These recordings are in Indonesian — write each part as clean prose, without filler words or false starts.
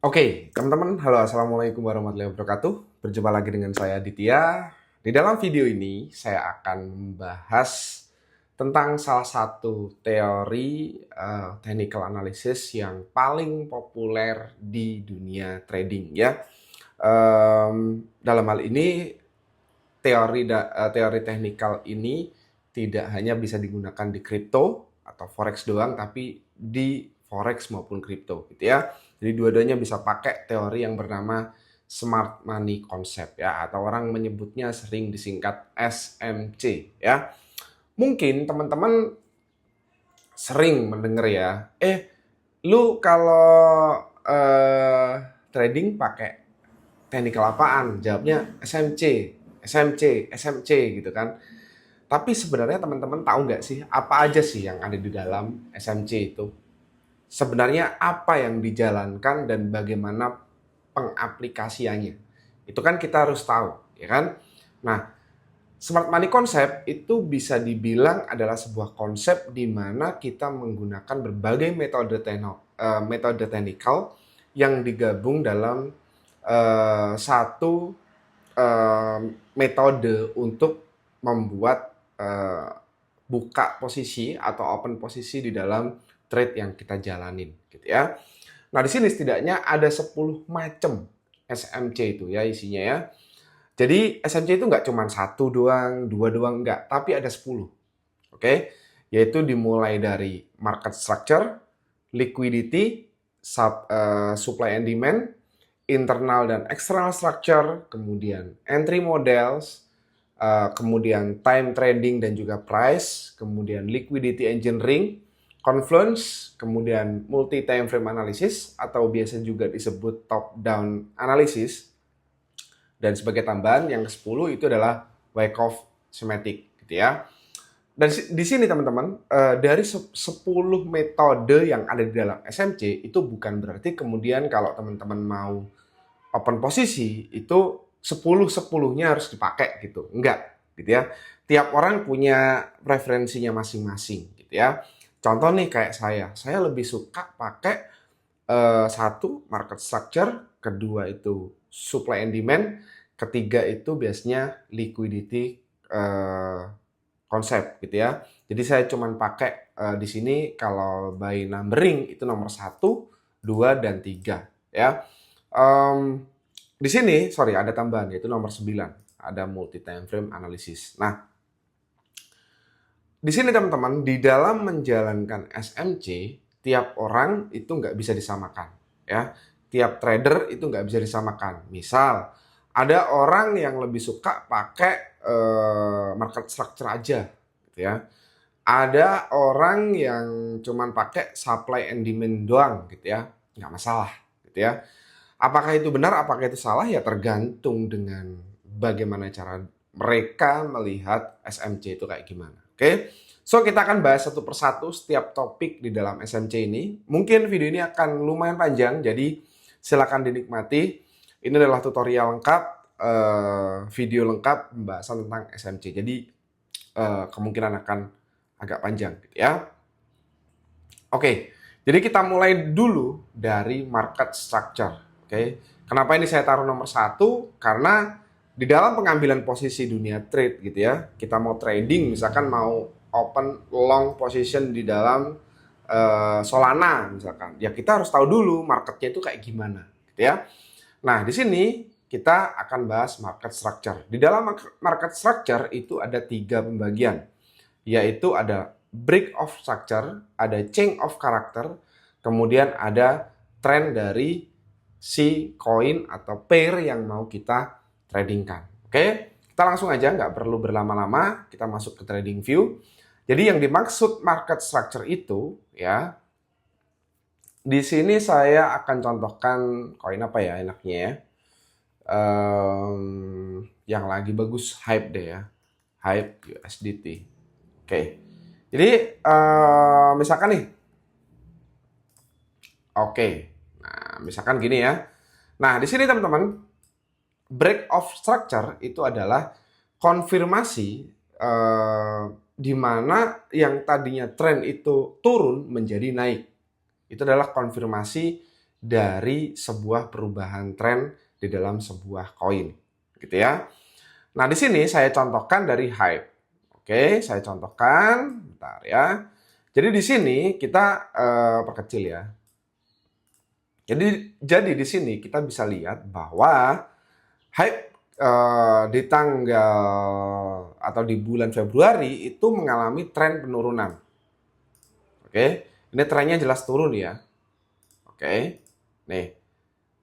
Oke, teman-teman, halo, assalamualaikum warahmatullahi wabarakatuh. Berjumpa lagi dengan saya Ditya. Di dalam video ini, saya akan membahas tentang salah satu teori technical analysis yang paling populer di dunia trading, ya. Dalam hal ini, teori technical ini tidak hanya bisa digunakan di kripto atau forex doang, tapi di forex maupun kripto, gitu ya. Jadi dua-duanya bisa pakai teori yang bernama smart money concept, ya, atau orang menyebutnya sering disingkat SMC, ya. Mungkin teman-teman sering mendengar ya, lu kalau trading pakai technical apaan? Jawabnya SMC, SMC, SMC gitu kan. Tapi sebenarnya teman-teman tahu nggak sih apa aja sih yang ada di dalam SMC itu? Sebenarnya apa yang dijalankan dan bagaimana pengaplikasiannya? Itu kan kita harus tahu, ya kan? Nah, smart money concept itu bisa dibilang adalah sebuah konsep di mana kita menggunakan berbagai metode technical yang digabung dalam satu metode untuk membuat buka posisi atau open posisi di dalam trade yang kita jalanin, gitu ya. Nah, di sini setidaknya ada 10 macam SMC itu ya isinya ya. Jadi SMC itu nggak cuma satu doang, dua doang, nggak, tapi ada 10. Oke? Yaitu dimulai dari market structure, liquidity, supply and demand, internal dan external structure, kemudian entry models, kemudian time trading dan juga price, kemudian liquidity engineering, confluence, kemudian multi time frame analysis atau biasa juga disebut top down analysis, dan sebagai tambahan yang ke-10 itu adalah Wyckoff schematic, gitu ya. Dan di sini teman-teman, dari 10 metode yang ada di dalam SMC itu bukan berarti kemudian kalau teman-teman mau open posisi itu 10-10-nya harus dipakai gitu. Enggak, gitu ya. Tiap orang punya preferensinya masing-masing, gitu ya. Contoh nih kayak saya lebih suka pakai satu market structure, kedua itu supply and demand, ketiga itu biasanya liquidity konsep, gitu ya. Jadi saya cuma pakai di sini kalau by numbering itu nomor 1, 2, dan 3, ya. Di sini, sorry, ada tambahan, yaitu nomor 9. Ada multi time frame analysis. Nah, di sini teman-teman, di dalam menjalankan SMC, tiap orang itu nggak bisa disamakan, ya. Tiap trader itu nggak bisa disamakan. Misal, ada orang yang lebih suka pakai market structure aja, gitu ya. Ada orang yang cuman pakai supply and demand doang, gitu ya. Nggak masalah, gitu ya. Apakah itu benar, apakah itu salah, ya tergantung dengan bagaimana cara mereka melihat SMC itu kayak gimana. Oke, so kita akan bahas satu persatu setiap topik di dalam SMC ini. Mungkin video ini akan lumayan panjang, jadi silakan dinikmati. Ini adalah tutorial lengkap, video lengkap pembahasan tentang SMC. Jadi kemungkinan akan agak panjang, gitu ya. Oke, jadi kita mulai dulu dari market structure. Oke, kenapa ini saya taruh nomor 1? Karena di dalam pengambilan posisi dunia trade, gitu ya, kita mau trading, misalkan mau open long position di dalam Solana misalkan, ya kita harus tahu dulu marketnya itu kayak gimana, gitu ya. Nah, di sini kita akan bahas market structure. Di dalam market structure itu ada 3 pembagian, yaitu ada break of structure, ada change of character, kemudian ada trend dari si koin atau pair yang mau kita tradingkan. Oke, kita langsung aja, nggak perlu berlama-lama, kita masuk ke trading view. Jadi yang dimaksud market structure itu, ya, di sini saya akan contohkan koin apa ya enaknya ya. Yang lagi bagus hype deh ya, hype USDT. Oke, jadi misalkan nih, oke, nah misalkan gini ya. Nah di sini teman-teman, break of structure itu adalah konfirmasi di mana yang tadinya tren itu turun menjadi naik. Itu adalah konfirmasi dari sebuah perubahan tren di dalam sebuah koin, gitu ya. Nah, di sini saya contohkan dari Hype. Oke, saya contohkan, bentar ya. Jadi di sini kita perkecil ya. Jadi di sini kita bisa lihat bahwa Hype di tanggal atau di bulan Februari itu mengalami tren penurunan. Oke, ini trennya jelas turun ya. Oke, nih.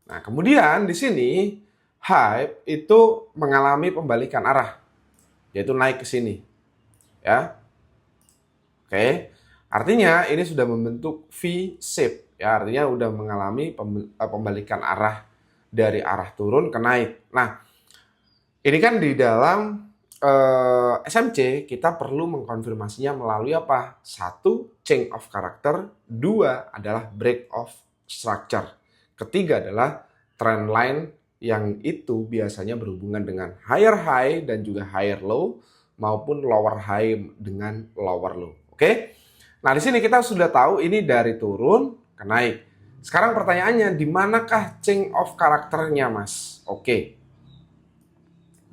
Nah, kemudian di sini Hype itu mengalami pembalikan arah, yaitu naik ke sini, ya. Oke, artinya ini sudah membentuk V-shape, ya. Artinya sudah mengalami pembalikan arah dari arah turun ke naik. Nah, ini kan di dalam SMC kita perlu mengkonfirmasinya melalui apa? Satu, change of character. Dua adalah break of structure. Ketiga adalah trend line yang itu biasanya berhubungan dengan higher high dan juga higher low maupun lower high dengan lower low. Oke? Nah, di sini kita sudah tahu ini dari turun ke naik. Sekarang pertanyaannya, di manakah change of karakternya, Mas? Oke.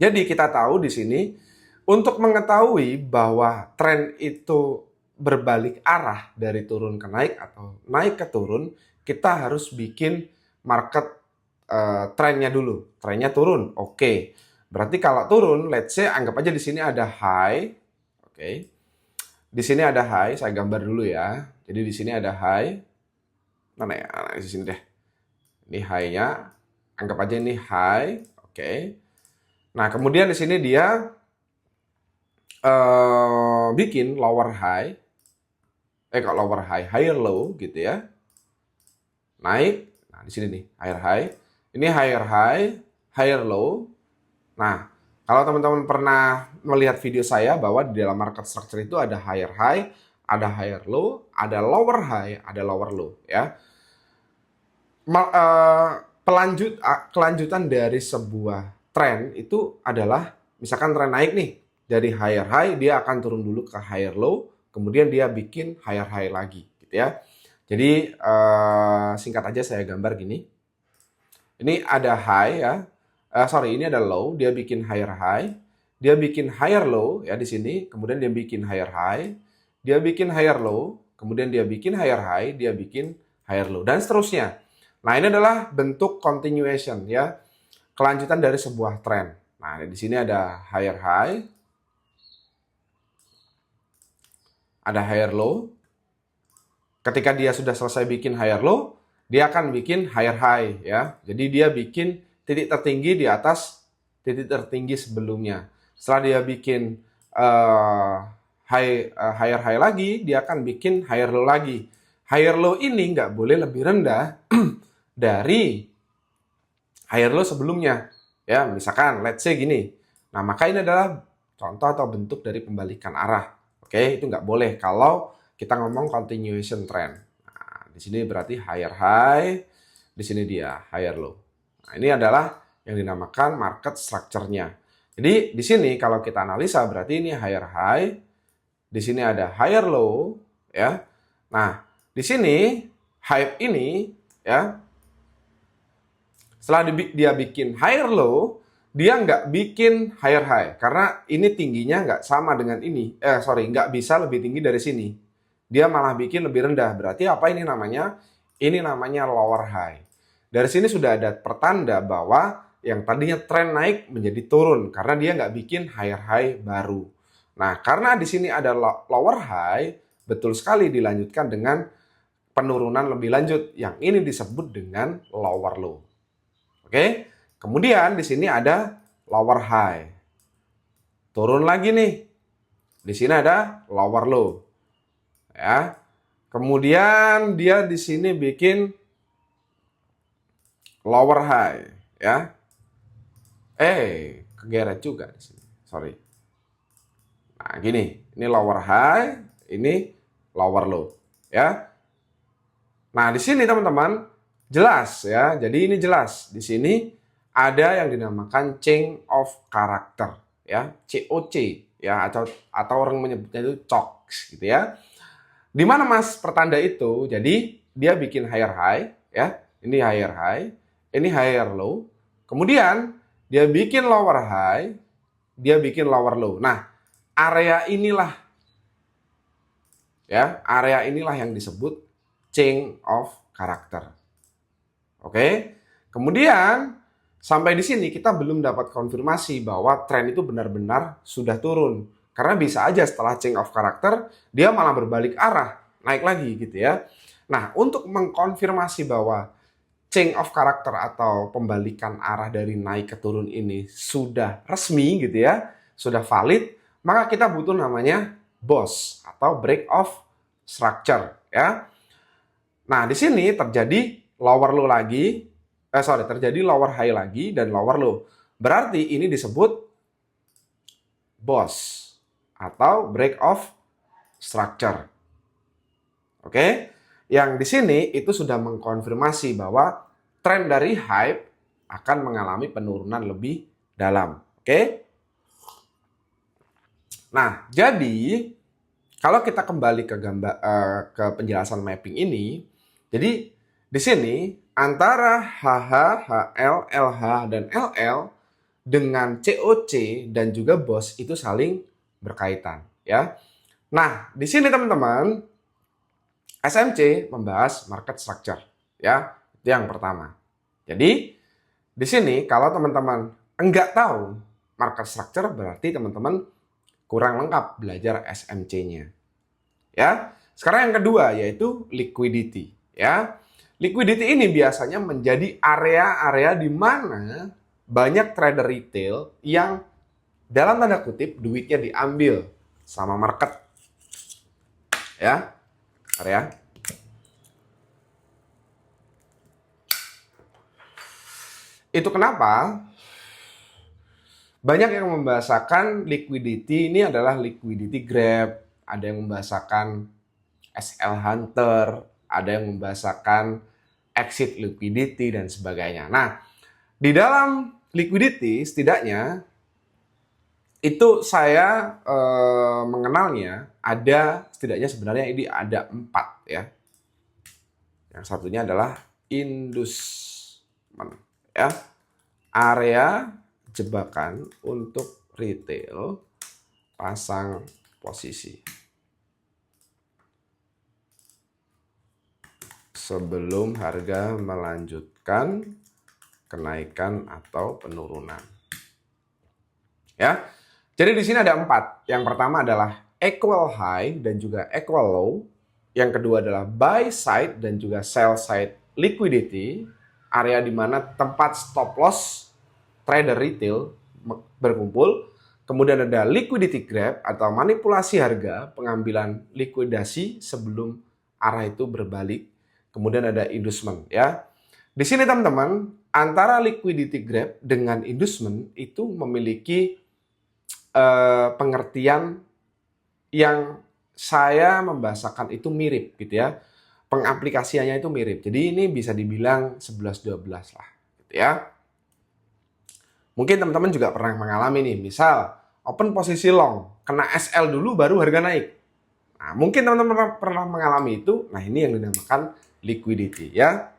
Jadi kita tahu di sini untuk mengetahui bahwa tren itu berbalik arah dari turun ke naik atau naik ke turun, kita harus bikin market trennya dulu. Trennya turun, oke. Berarti kalau turun, let's say anggap aja di sini ada high, oke. Di sini ada high, saya gambar dulu ya. Jadi di sini ada high. Mana ya? Nah, di sini deh. Ini high-nya. Anggap aja ini high, oke. Nah, kemudian di sini dia bikin lower high, kok lower high, higher low gitu ya. Naik, nah di sini nih, higher high. Ini higher high, higher low. Nah, kalau teman-teman pernah melihat video saya bahwa di dalam market structure itu ada higher high, ada higher low, ada lower high, ada lower low ya. Kelanjutan dari sebuah tren itu adalah misalkan tren naik nih dari higher high dia akan turun dulu ke higher low kemudian dia bikin higher high lagi gitu ya. Jadi singkat aja saya gambar gini. Ini ada high ya. Ini ada low, dia bikin higher high, dia bikin higher low ya di sini, kemudian dia bikin higher high, dia bikin higher low, kemudian dia bikin higher high, dia bikin higher low dan seterusnya. Nah, ini adalah bentuk continuation ya. Kelanjutan dari sebuah tren. Nah, di sini ada higher high, ada higher low. Ketika dia sudah selesai bikin higher low, dia akan bikin higher high ya. Jadi dia bikin titik tertinggi di atas titik tertinggi sebelumnya. Setelah dia bikin higher high lagi, dia akan bikin higher low lagi. Higher low ini nggak boleh lebih rendah dari higher low sebelumnya. Ya, misalkan let's say gini. Nah, maka ini adalah contoh atau bentuk dari pembalikan arah. Oke, itu nggak boleh kalau kita ngomong continuation trend. Nah, di sini berarti higher high, di sini dia higher low. Nah, ini adalah yang dinamakan market structure-nya. Jadi di sini kalau kita analisa berarti ini higher high, di sini ada higher low, ya. Nah, di sini hype ini, ya. Setelah dia bikin higher low, dia nggak bikin higher high karena ini tingginya nggak sama dengan ini. Nggak bisa lebih tinggi dari sini. Dia malah bikin lebih rendah. Berarti apa ini namanya? Ini namanya lower high. Dari sini sudah ada pertanda bahwa yang tadinya tren naik menjadi turun karena dia nggak bikin higher high baru. Nah, karena di sini ada lower high, betul sekali dilanjutkan dengan penurunan lebih lanjut. Yang ini disebut dengan lower low. Oke, kemudian di sini ada lower high. Turun lagi nih. Di sini ada lower low. Ya. Kemudian dia di sini bikin lower high, ya. Kegeret juga di sini. Sorry. Nah, gini. Ini lower high, ini lower low, ya. Nah, di sini teman-teman jelas ya. Jadi ini jelas. Di sini ada yang dinamakan change of character, ya, COC, ya, atau orang menyebutnya itu COX gitu ya. Di mana Mas pertanda itu? Jadi dia bikin higher high, ya. Ini higher high, ini higher low. Kemudian dia bikin lower high, dia bikin lower low. Nah, area inilah yang disebut change of character. Oke. Kemudian sampai di sini kita belum dapat konfirmasi bahwa tren itu benar-benar sudah turun. Karena bisa aja setelah change of character dia malah berbalik arah, naik lagi gitu ya. Nah, untuk mengkonfirmasi bahwa change of character atau pembalikan arah dari naik ke turun ini sudah resmi gitu ya, sudah valid, maka kita butuh namanya BOS atau break of structure ya. Nah, di sini terjadi lower low lagi, terjadi lower high lagi dan lower low. Berarti ini disebut BOS atau break of structure. Oke? Yang di sini itu sudah mengkonfirmasi bahwa tren dari hype akan mengalami penurunan lebih dalam. Oke? Nah, jadi kalau kita kembali ke ke penjelasan mapping ini, jadi di sini antara HH, HL, LH dan LL dengan COC dan juga BOS itu saling berkaitan, ya. Nah, di sini teman-teman SMC membahas market structure, ya. Itu yang pertama. Jadi, di sini kalau teman-teman enggak tahu market structure berarti teman-teman kurang lengkap belajar SMC-nya. Ya. Sekarang yang kedua yaitu liquidity, ya. Liquidity ini biasanya menjadi area-area di mana banyak trader retail yang dalam tanda kutip duitnya diambil sama market. Ya. Area. Itu kenapa banyak yang membahasakan liquidity ini adalah liquidity grab, ada yang membahasakan SL Hunter, ada yang membahasakan exit liquidity dan sebagainya. Nah, di dalam liquidity setidaknya itu saya mengenalnya ada setidaknya sebenarnya ini ada 4 ya. Yang satunya adalah inducement ya. Area jebakan untuk retail pasang posisi sebelum harga melanjutkan kenaikan atau penurunan. Ya. Jadi di sini ada 4. Yang pertama adalah equal high dan juga equal low. Yang kedua adalah buy side dan juga sell side liquidity, area di mana tempat stop loss trader retail berkumpul. Kemudian ada liquidity grab atau manipulasi harga, pengambilan likuidasi sebelum arah itu berbalik. Kemudian ada inducement ya. Di sini teman-teman, antara liquidity grab dengan inducement itu memiliki pengertian yang saya membahasakan itu mirip gitu ya. Pengaplikasiannya itu mirip. Jadi ini bisa dibilang 11-12 lah gitu ya. Mungkin teman-teman juga pernah mengalami nih, misal open posisi long, kena SL dulu baru harga naik. Nah, mungkin teman-teman pernah mengalami itu. Nah, ini yang dinamakan liquidity ya.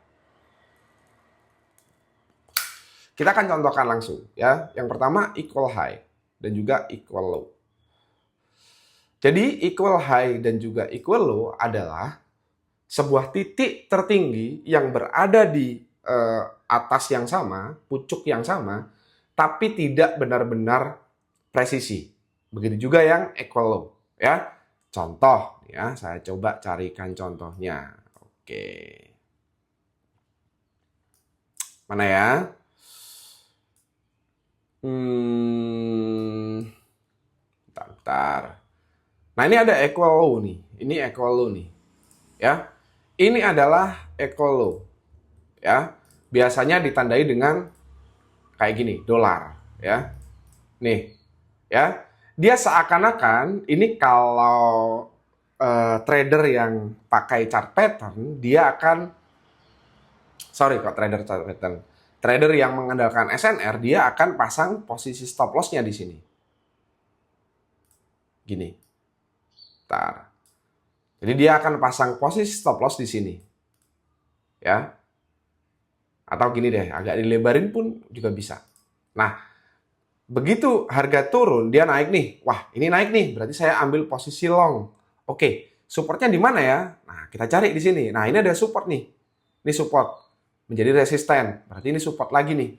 Kita akan contohkan langsung ya. Yang pertama equal high dan juga equal low. Jadi equal high dan juga equal low adalah sebuah titik tertinggi yang berada di atas yang sama, pucuk yang sama, tapi tidak benar-benar presisi. Begitu juga yang equal low, ya. Contoh, ya, saya coba carikan contohnya. Oke. Mana ya? Bentar. Nah, ini ada equal low nih. Ini equal low nih. Ya. Ini adalah equal low. Ya. Biasanya ditandai dengan kayak gini, dolar, ya. Nih, ya. Dia seakan-akan ini kalau trader yang pakai chart pattern, dia akan trader yang mengandalkan SNR, dia akan pasang posisi stop loss-nya di sini. Gini. Bentar. Jadi dia akan pasang posisi stop loss di sini. Ya. Atau gini deh, agak dilebarin pun juga bisa. Nah, begitu harga turun, dia naik nih. Wah, ini naik nih, berarti saya ambil posisi long. Oke, supportnya di mana ya? Nah, kita cari di sini. Nah, ini ada support nih. Ini support. Menjadi resisten. Berarti ini support lagi nih.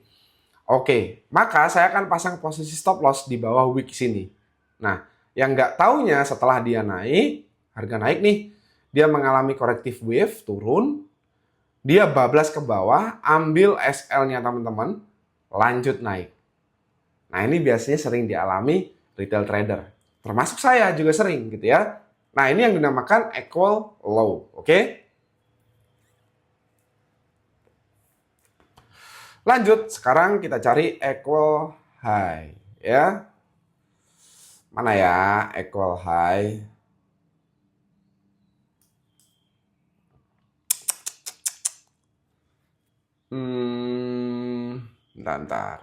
Oke, maka saya akan pasang posisi stop loss di bawah wick sini. Nah, yang nggak taunya setelah dia naik, harga naik nih, dia mengalami corrective wave, turun, dia bablas ke bawah, ambil SL-nya teman-teman, lanjut naik. Nah, ini biasanya sering dialami retail trader. Termasuk saya juga sering gitu ya. Nah, ini yang dinamakan equal low, oke? Lanjut, sekarang kita cari equal high ya. Mana ya equal high? Bentar.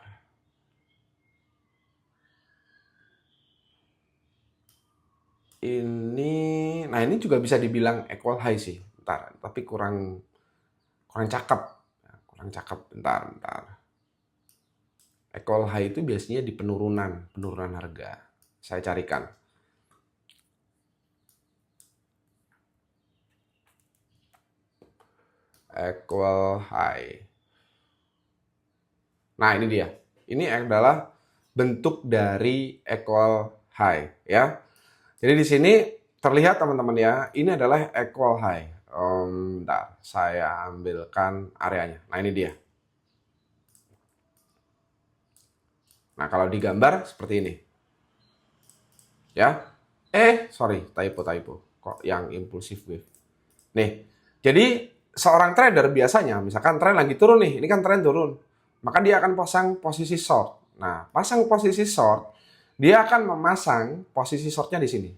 Nah ini juga bisa dibilang equal high sih. Bentar, tapi kurang cakep. Kurang cakep, bentar. Equal high itu biasanya di penurunan harga. Saya carikan. Equal high. Nah, ini dia. Ini adalah bentuk dari equal high ya. Jadi di sini terlihat teman-teman ya, ini adalah equal high. Bentar, saya ambilkan areanya. Nah, ini dia. Nah, kalau digambar seperti ini. Ya. Sorry, typo. Kok yang impulsif wave. Nih, jadi seorang trader biasanya, misalkan tren lagi turun nih, ini kan tren turun. Maka dia akan pasang posisi short. Nah, pasang posisi short, dia akan memasang posisi shortnya di sini.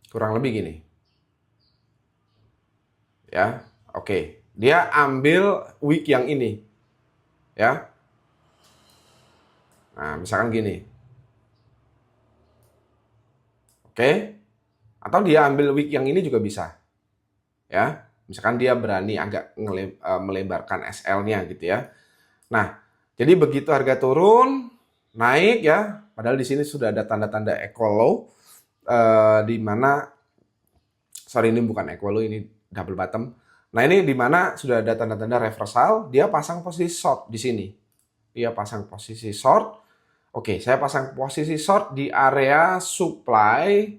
Kurang lebih gini. Ya, oke. Dia ambil wick yang ini. Ya. Nah, misalkan gini. Oke. Atau dia ambil wick yang ini juga bisa. Ya. Misalkan dia berani agak melebarkan SL-nya gitu ya. Nah, jadi begitu harga turun, naik ya. Padahal di sini sudah ada tanda-tanda equal low. Di mana, sorry ini bukan equal low, ini double bottom. Nah ini di mana sudah ada tanda-tanda reversal, dia pasang posisi short di sini. Dia pasang posisi short. Oke, saya pasang posisi short di area supply.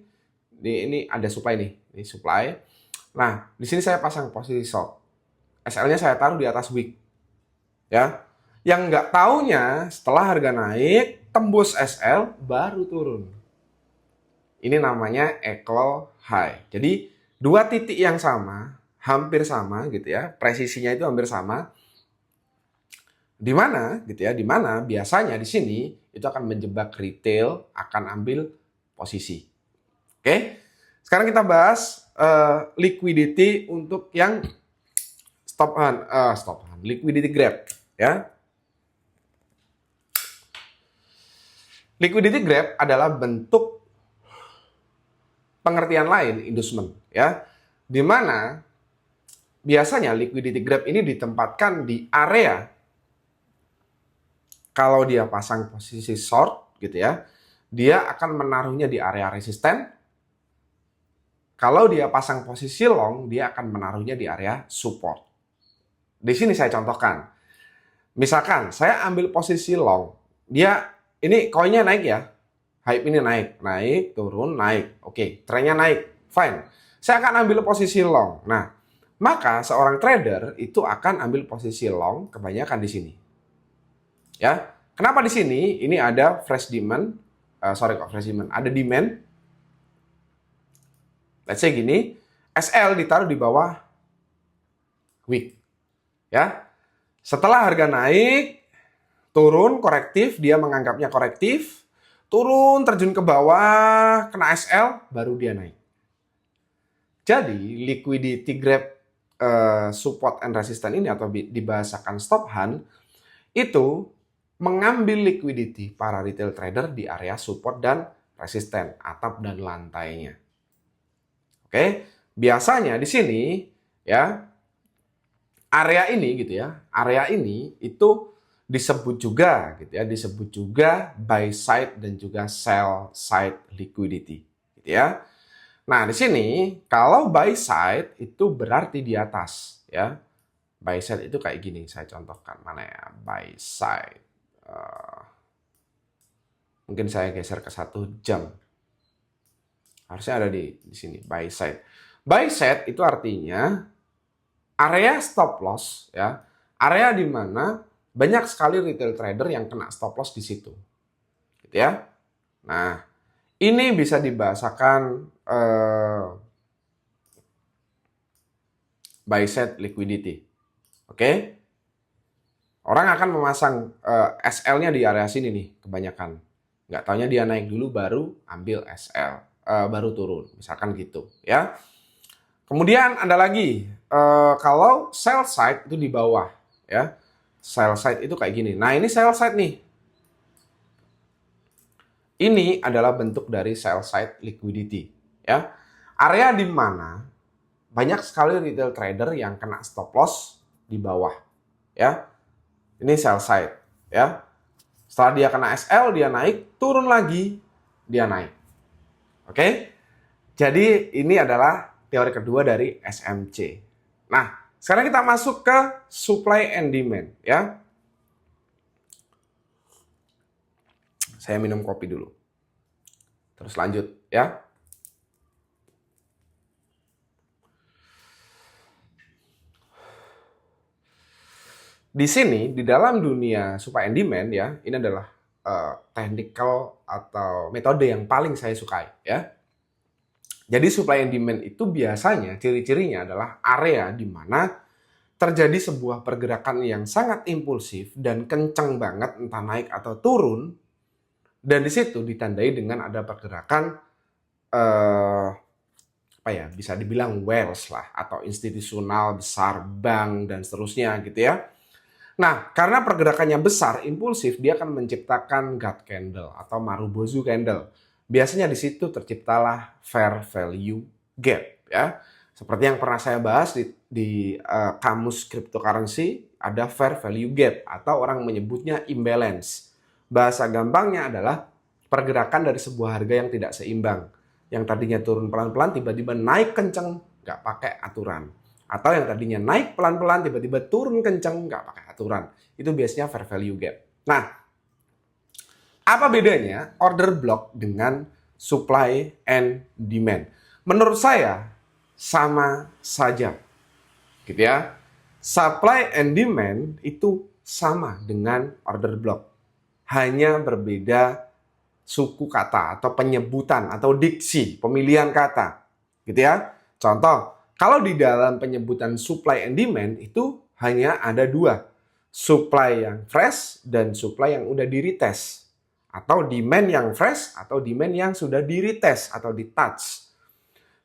Ini ada supply nih, ini supply. Nah, di sini saya pasang posisi short. SL-nya saya taruh di atas wick. Ya. Yang nggak taunya setelah harga naik, tembus SL, baru turun. Ini namanya equal high. Jadi, dua titik yang sama, hampir sama gitu ya, presisinya itu hampir sama. Di mana gitu ya, di mana biasanya di sini itu akan menjebak retail, akan ambil posisi. Oke, sekarang kita bahas liquidity untuk yang stop hand, liquidity grab ya. Liquidity grab adalah bentuk pengertian lain inducement ya, di mana biasanya liquidity grab ini ditempatkan di area, kalau dia pasang posisi short gitu ya, dia akan menaruhnya di area resisten. Kalau dia pasang posisi long, dia akan menaruhnya di area support. Di sini saya contohkan. Misalkan saya ambil posisi long, dia ini koinnya naik ya. Hype ini naik, turun, naik. Oke, trennya naik. Fine. Saya akan ambil posisi long. Nah, maka seorang trader itu akan ambil posisi long kebanyakan di sini. Ya. Kenapa di sini? Ini ada fresh demand. Ada demand. Let's say gini, SL ditaruh di bawah wick. Ya. Setelah harga naik, turun korektif, dia menganggapnya korektif, turun terjun ke bawah, kena SL, baru dia naik. Jadi liquidity grab support and resistance ini atau dibahasakan stop hand itu mengambil liquidity para retail trader di area support dan resisten, atap dan lantainya. Oke, biasanya di sini ya. Area ini gitu ya. Area ini itu disebut juga gitu ya, disebut juga buy side dan juga sell side liquidity gitu ya. Nah, di sini kalau buy side itu berarti di atas ya. Buy side itu kayak gini, saya contohkan. Mana ya? Buy side. Mungkin saya geser ke 1 jam. Harusnya ada di sini, buy side. Buy side itu artinya area stop loss ya. Area di mana banyak sekali retail trader yang kena stop loss di situ. Gitu ya. Nah, ini bisa dibahasakan buy side liquidity. Oke? Orang akan memasang SL-nya di area sini nih, kebanyakan. Nggak taunya dia naik dulu baru ambil SL, baru turun, misalkan gitu ya. Kemudian ada lagi, kalau sell side itu di bawah ya. Sell side itu kayak gini. Nah, ini sell side nih. Ini adalah bentuk dari sell side liquidity ya. Area di mana banyak sekali retail trader yang kena stop loss di bawah ya. Ini sell side ya. Setelah dia kena SL, dia naik, turun lagi, dia naik. Oke? Jadi ini adalah teori kedua dari SMC. Nah, sekarang kita masuk ke supply and demand ya. Saya minum kopi dulu. Terus lanjut ya. Di sini, di dalam dunia supply and demand ya, ini adalah technical atau metode yang paling saya sukai ya. Jadi supply and demand itu biasanya ciri-cirinya adalah area di mana terjadi sebuah pergerakan yang sangat impulsif dan kencang banget, entah naik atau turun, dan di situ ditandai dengan ada pergerakan apa ya, bisa dibilang wealth lah atau institusional besar, bank dan seterusnya gitu ya. Nah, karena pergerakannya besar, impulsif, dia akan menciptakan God candle atau Marubozu candle. Biasanya di situ terciptalah fair value gap ya. Seperti yang pernah saya bahas di kamus cryptocurrency, ada fair value gap atau orang menyebutnya imbalance. Bahasa gampangnya adalah pergerakan dari sebuah harga yang tidak seimbang. Yang tadinya turun pelan-pelan tiba-tiba naik kenceng, nggak pakai aturan. Atau yang tadinya naik pelan-pelan tiba-tiba turun kenceng, nggak pakai aturan. Itu biasanya fair value gap. Nah, apa bedanya order block dengan supply and demand? Menurut saya sama saja. Gitu ya. Supply and demand itu sama dengan order block. Hanya berbeda suku kata atau penyebutan atau diksi, pemilihan kata. Gitu ya. Contoh, kalau di dalam penyebutan supply and demand itu hanya ada dua. Supply yang fresh dan supply yang udah di-retest. Atau demand yang fresh atau demand yang sudah di-retest atau di-touch.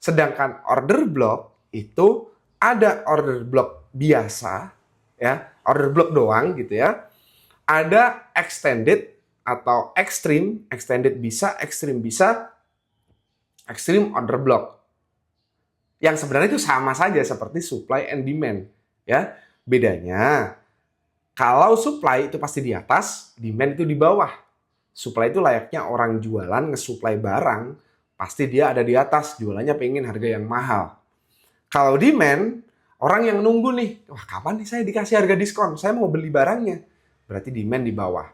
Sedangkan order block itu ada order block biasa, ya, order block doang gitu ya. Ada extended atau extreme bisa, extreme order block. Yang sebenarnya itu sama saja seperti supply and demand ya. Bedanya kalau supply itu pasti di atas, demand itu di bawah. Supply itu layaknya orang jualan nge-supply barang, pasti dia ada di atas, jualannya pengen harga yang mahal. Kalau demand, orang yang nunggu nih, wah kapan nih saya dikasih harga diskon, saya mau beli barangnya. Berarti demand di bawah.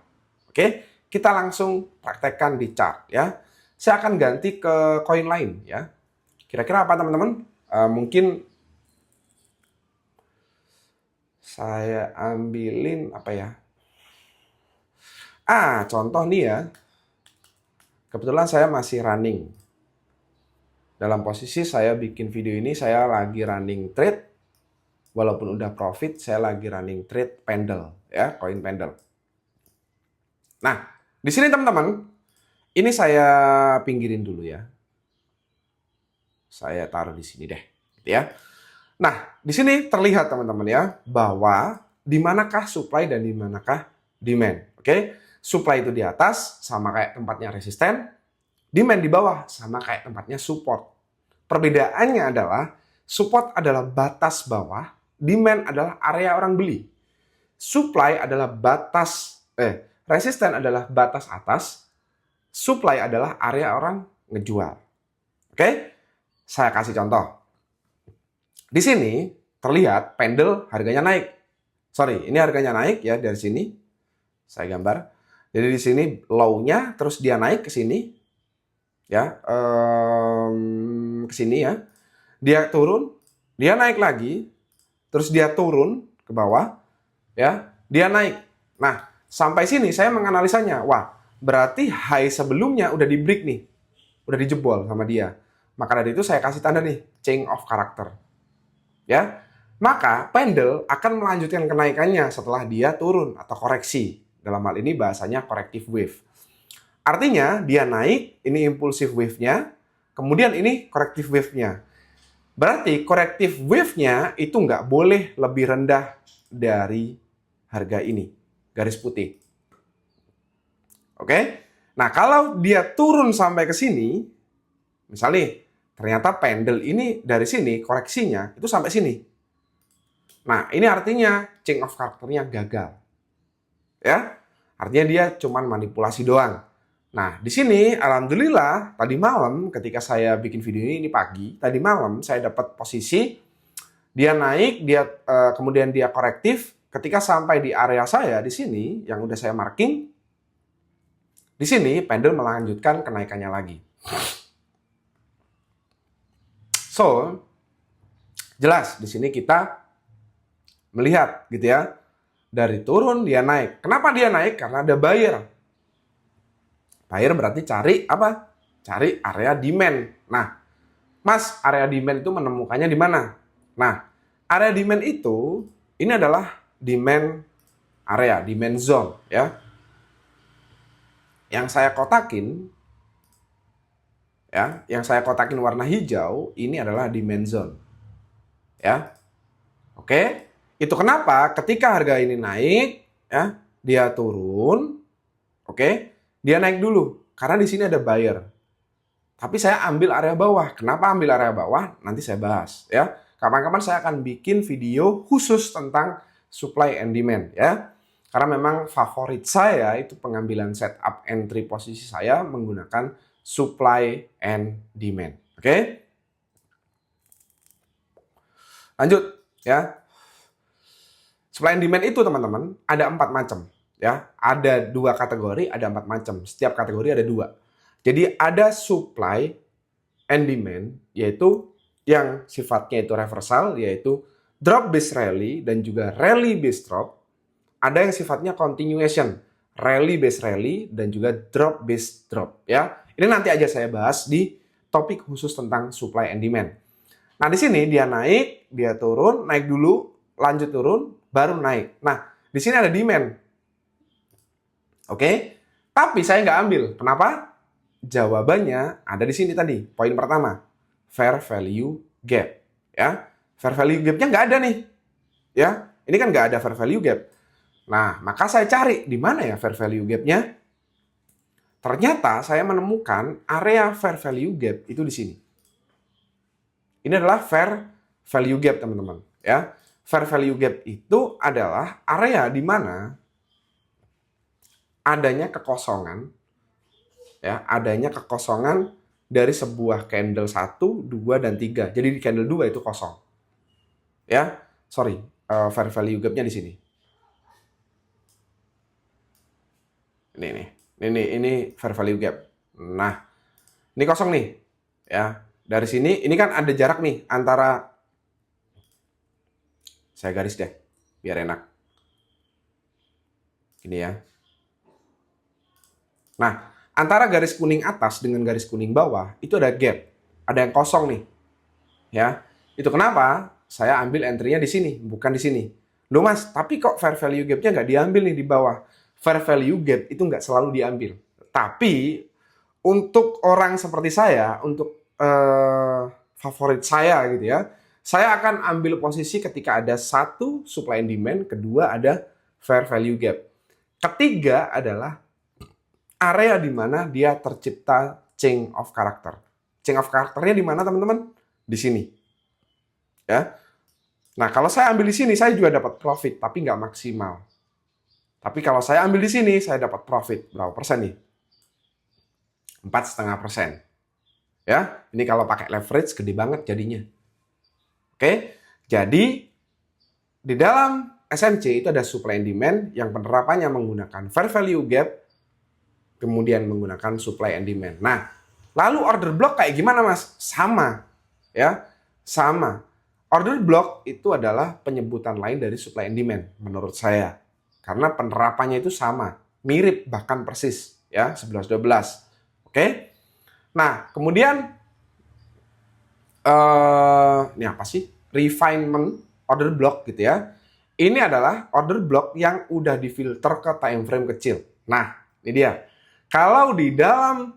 Oke, kita langsung praktekkan di chart ya. Saya akan ganti ke koin lain ya. Kira-kira apa teman-teman? Mungkin saya ambilin apa ya? Contoh nih ya. Kebetulan saya masih running. Dalam posisi saya bikin video ini, saya lagi running trade. Walaupun udah profit, saya lagi running trade pendle ya, koin pendle. Nah, di sini teman-teman, ini saya pinggirin dulu ya. Saya taruh di sini deh, gitu ya. Nah, di sini terlihat teman-teman ya, bahwa di manakah supply dan di manakah demand. Oke, supply itu di atas sama kayak tempatnya resisten, demand di bawah sama kayak tempatnya support. Perbedaannya adalah Support adalah batas bawah, demand adalah area orang beli. Supply adalah resisten adalah batas atas, supply adalah area orang ngejual. Oke? Saya kasih contoh. Di sini terlihat pendel harganya naik. Sorry, ini harganya naik ya dari sini. Saya gambar. Jadi di sini low-nya, terus dia naik ke sini. Ya, ke sini ya. Dia turun, dia naik lagi, terus dia turun ke bawah, ya, dia naik. Nah, sampai sini saya menganalisanya. Wah, berarti high sebelumnya udah di break nih, udah dijebol sama dia. Maka dari itu saya kasih tanda nih, change of character. Ya, maka pendel akan melanjutkan kenaikannya setelah dia turun atau koreksi. Dalam hal ini bahasanya corrective wave. Artinya dia naik, ini impulsive wave-nya, kemudian ini corrective wave-nya. Berarti corrective wave-nya itu nggak boleh lebih rendah dari harga ini, garis putih. Oke? Nah, kalau dia turun sampai ke sini, misalnya ternyata pendel ini dari sini, koreksinya itu sampai sini. Nah, ini artinya change of character-nya gagal. Ya, artinya dia cuma manipulasi doang. Nah, di sini alhamdulillah tadi malam ketika saya bikin video ini pagi, tadi malam saya dapat posisi dia naik, kemudian dia korektif. Ketika sampai di area saya di sini yang udah saya marking, di sini pendel melanjutkan kenaikannya lagi. So, jelas di sini kita melihat gitu ya. Dari turun dia naik. Kenapa dia naik? Karena ada buyer. Buyer berarti cari apa? Cari area demand. Nah, Mas, area demand itu menemukannya di mana? Nah, area demand itu ini adalah demand area, demand zone ya. Yang saya kotakin ya, yang saya kotakin warna hijau ini adalah demand zone. Ya. Oke. Itu kenapa ketika harga ini naik, ya, dia turun, oke, dia naik dulu karena di sini ada buyer. Tapi saya ambil area bawah. Kenapa ambil area bawah? Nanti saya bahas, ya. Kapan-kapan saya akan bikin video khusus tentang supply and demand, ya. Karena memang favorit saya itu pengambilan setup entry posisi saya menggunakan supply and demand, oke? Lanjut, ya. Supply and demand itu teman-teman ada 4 macam, ya. Ada 2 kategori, ada 4 macam. Setiap kategori ada 2. Jadi ada supply and demand, yaitu yang sifatnya itu reversal, yaitu drop based rally dan juga rally based drop. Ada yang sifatnya continuation, rally based rally dan juga drop based drop, ya. Ini nanti aja saya bahas di topik khusus tentang supply and demand. Nah, di sini dia naik, dia turun, naik dulu, lanjut turun, baru naik. Nah, di sini ada demand. Oke? Tapi saya nggak ambil. Kenapa? Jawabannya ada di sini tadi. Poin pertama, fair value gap. Ya, fair value gap-nya nggak ada nih. Ya, ini kan nggak ada fair value gap. Nah, maka saya cari di mana ya fair value gap-nya. Ternyata saya menemukan area fair value gap itu di sini. Ini adalah fair value gap, teman-teman. Ya. Fair value gap itu adalah area di mana adanya kekosongan, ya, adanya kekosongan dari sebuah candle 1, 2, dan 3. Jadi di candle 2 itu kosong. Ya, sorry, fair value gap-nya di sini. Ini fair value gap. Nah, ini kosong nih, ya. Dari sini, ini kan ada jarak nih antara, saya garis deh, biar enak. Ini ya. Nah, antara garis kuning atas dengan garis kuning bawah, itu ada gap. Ada yang kosong nih. Ya, itu kenapa saya ambil entry-nya di sini, bukan di sini. Loh Mas, tapi kok fair value gap-nya nggak diambil nih di bawah? Fair value gap itu nggak selalu diambil. Tapi, untuk orang seperti saya, untuk favorit saya gitu ya, saya akan ambil posisi ketika ada 1, supply and demand, kedua ada fair value gap. Ketiga adalah area di mana dia tercipta change of character. Change of character-nya di mana, teman-teman? Di sini. Ya. Nah, kalau saya ambil di sini, saya juga dapat profit, tapi nggak maksimal. Tapi kalau saya ambil di sini, saya dapat profit. Berapa persen nih? 4,5%. Ya, ini kalau pakai leverage, gede banget jadinya. Oke, jadi di dalam SMC itu ada supply and demand yang penerapannya menggunakan fair value gap, kemudian menggunakan supply and demand. Nah, lalu order block kayak gimana, Mas? Sama. Ya, sama. Order block itu adalah penyebutan lain dari supply and demand menurut saya. Karena penerapannya itu sama, mirip bahkan persis ya, 11-12. Oke. Nah, kemudian ini apa sih? Refinement order block gitu ya. Ini adalah order block yang udah difilter ke time frame kecil. Nah, ini dia. Kalau di dalam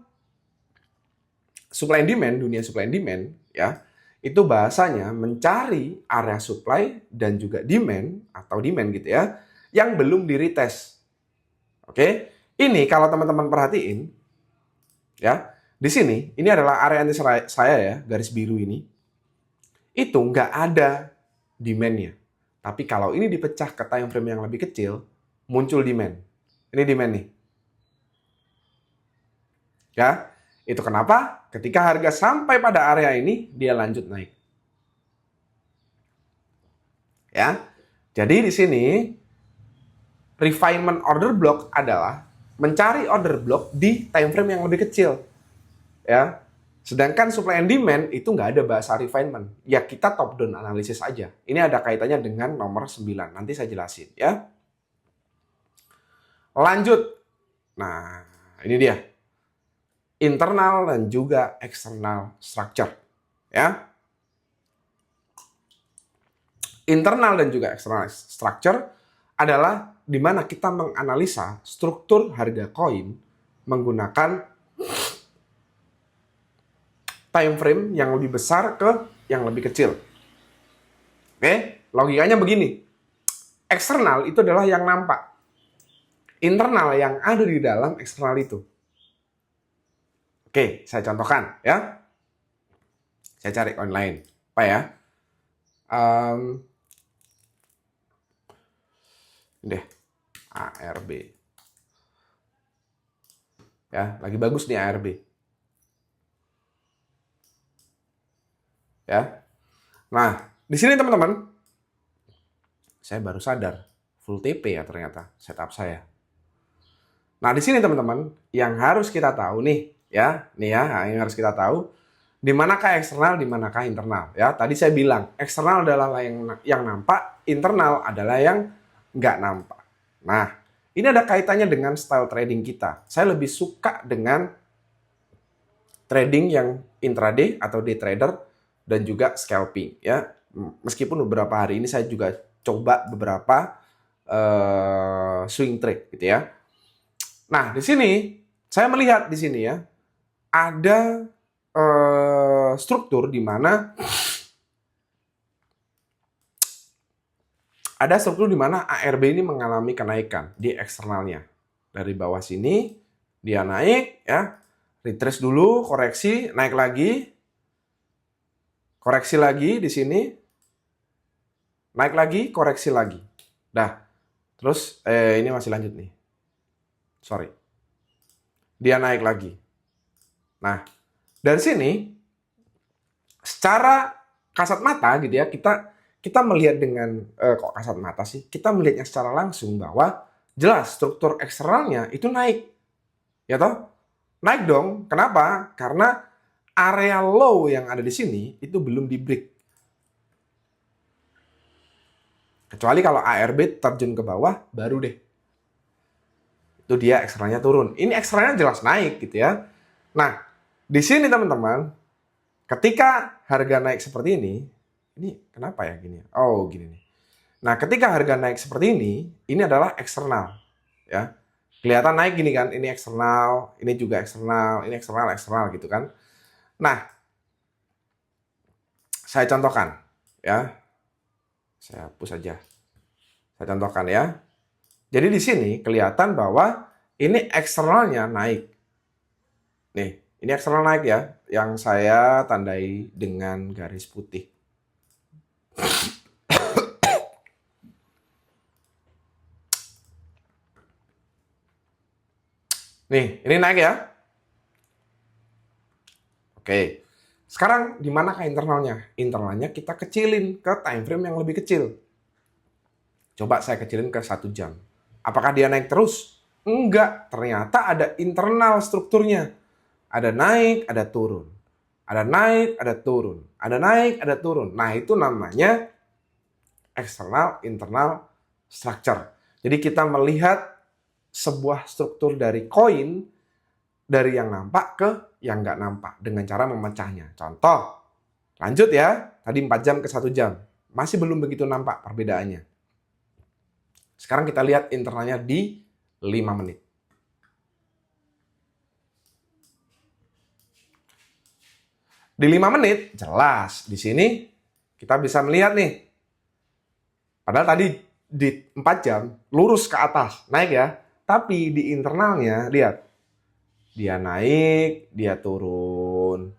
supply and demand, dunia supply and demand ya, itu bahasanya mencari area supply dan juga demand atau demand gitu ya, yang belum di-retest. Oke, ini kalau teman-teman perhatiin, ya, di sini, ini adalah area anti saya ya, garis biru ini, itu nggak ada demand-nya. Tapi kalau ini dipecah ke time frame yang lebih kecil, muncul demand. Ini demand nih. Ya, itu kenapa ketika harga sampai pada area ini, dia lanjut naik. Ya, jadi di sini refinement order block adalah mencari order block di time frame yang lebih kecil. Ya, sedangkan supply and demand itu nggak ada bahasa refinement. Ya kita top down analisis aja. Ini ada kaitannya dengan nomor 9. Nanti saya jelasin ya. Lanjut. Nah, ini dia. Internal dan juga external structure. Ya. Internal dan juga external structure adalah di mana kita menganalisa struktur harga koin menggunakan time frame yang lebih besar ke yang lebih kecil. Oke, logikanya begini. Eksternal itu adalah yang nampak. Internal yang ada di dalam eksternal itu. Oke, saya contohkan ya. Saya cari online. Apa ya? Deh, ARB. Ya, lagi bagus nih ARB. Ya. Nah, di sini teman-teman, saya baru sadar full TP ya ternyata setup saya. Nah, di sini teman-teman, yang harus kita tahu nih ya, yang harus kita tahu di manakah eksternal, di manakah internal ya. Tadi saya bilang eksternal adalah yang nampak, internal adalah yang nggak nampak. Nah, ini ada kaitannya dengan style trading kita. Saya lebih suka dengan trading yang intraday atau day trader dan juga scalping ya. Meskipun beberapa hari ini saya juga coba beberapa swing trade gitu ya. Nah, di sini saya melihat di sini ya ada struktur di mana ARB ini mengalami kenaikan di eksternalnya. Dari bawah sini dia naik ya, retrace dulu, koreksi, naik lagi. Koreksi lagi di sini. Naik lagi, koreksi lagi. Dah. Terus ini masih lanjut nih. Sorry. Dia naik lagi. Nah, dari sini secara kasat mata gitu ya, kita melihat dengan kok kasat mata sih? Kita melihatnya secara langsung bahwa jelas struktur eksternalnya itu naik. Ya toh? Naik dong. Kenapa? Karena area low yang ada di sini itu belum di break. Kecuali kalau ARB terjun ke bawah, baru deh. Itu dia eksternalnya turun. Ini eksternalnya jelas naik gitu ya. Nah, di sini teman-teman, ketika harga naik seperti ini kenapa ya gini? Oh, gini nih. Nah, ketika harga naik seperti ini adalah eksternal. Ya. Kelihatan naik gini kan, ini eksternal, ini juga eksternal, ini eksternal gitu kan. Nah, saya contohkan ya. Saya hapus saja. Saya contohkan ya. Jadi di sini kelihatan bahwa ini eksternalnya naik. Nih, ini eksternal naik ya, yang saya tandai dengan garis putih. Nih, ini naik ya. Oke. Sekarang di manakah internalnya? Internalnya kita kecilin ke time frame yang lebih kecil. Coba saya kecilin ke 1 jam. Apakah dia naik terus? Enggak. Ternyata ada internal strukturnya. Ada naik, ada turun. Ada naik, ada turun. Ada naik, ada turun. Nah, itu namanya external internal structure. Jadi kita melihat sebuah struktur dari koin dari yang nampak ke yang nggak nampak dengan cara memecahnya. Contoh, lanjut ya, tadi 4 jam ke 1 jam. Masih belum begitu nampak perbedaannya. Sekarang kita lihat internalnya di 5 menit. Di 5 menit, jelas. Di sini kita bisa melihat nih. Padahal tadi di 4 jam, lurus ke atas, naik ya. Tapi di internalnya, lihat. Dia naik, dia turun.